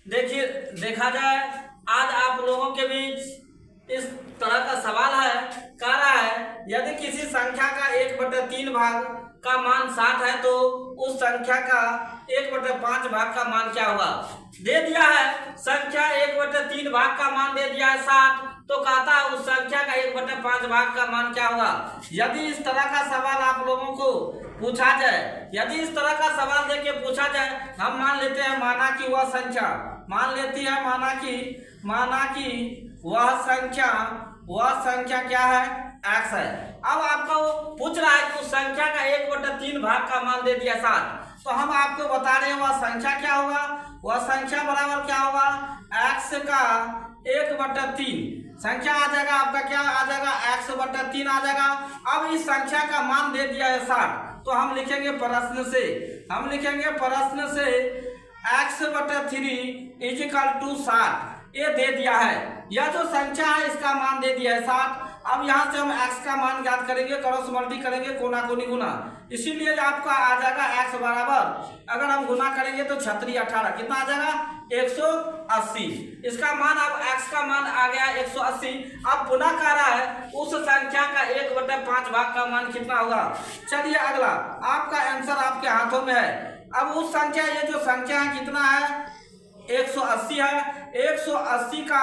देखिए, देखा जाए आज आप लोगों के बीच इस तरह का सवाल है, कह रहा है यदि किसी संख्या का 1/3 भाग का मान 60 है तो उस संख्या का 1/5 भाग का मान क्या होगा। दे दिया है संख्या 1/3 भाग का मान दे दिया है 60, तो कहता है उस संख्या का 1/5 भाग का मान क्या होगा। यदि इस तरह का सवाल आप लोगों को पूछा जाए, यदि इस तरह का सवाल देके पूछा जाए, हम मान लेते हैं माना कि वह संख्या, मान लेती है माना कि वह संख्या क्या है, x है। अब आपको पूछ रहा है कि उस संख्या का 1/3 भाग का मान दे दिया 60, तो हम आपको बता रहे हैं वह संख्या क्या होगा। वह संख्या बराबर क्या होगा, x का 1/3 संख्या आ जाएगा, आपका क्या आ जाएगा, x/3 आ जाएगा। अब इस संख्या का मान दे दिया है 60, तो हम लिखेंगे प्रश्न से x/3 = 60, ये दे दिया है। यह जो संख्या है इसका मान दे दिया है 60। अब यहाँ से हम x का मान ज्ञात करेंगे, क्रॉस मल्टी करेंगे, कोना कोनी गुना, इसीलिए आपका आ जाएगा x बराबर, अगर हम गुना करेंगे तो 36 18 कितना आ जाएगा, 180। इसका मान अब x का मान आ गया 180। अब पुनः कह रहा है उस संख्या का 1/5 भाग का मान कितना होगा। चलिए अगला, आपका आंसर आपके हाथों में है। अब उस संख्या, ये जो संख्या है कितना है, 180 है, 180 का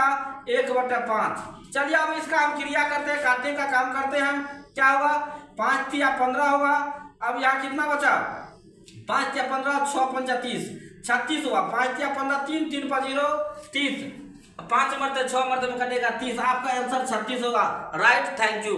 1/5। चलिए अब इसका हम क्रिया करते हैं, काटने का काम करते हैं। क्या होगा, 5 या 15 होगा। अब यहाँ कितना बचा, 5 या 15 6 5 30 36 हुआ। 5 या 15 3 3 5 0 30, 5 मरते 6 मरते में कटेगा 30, आपका आंसर 36 होगा। Right, thank you.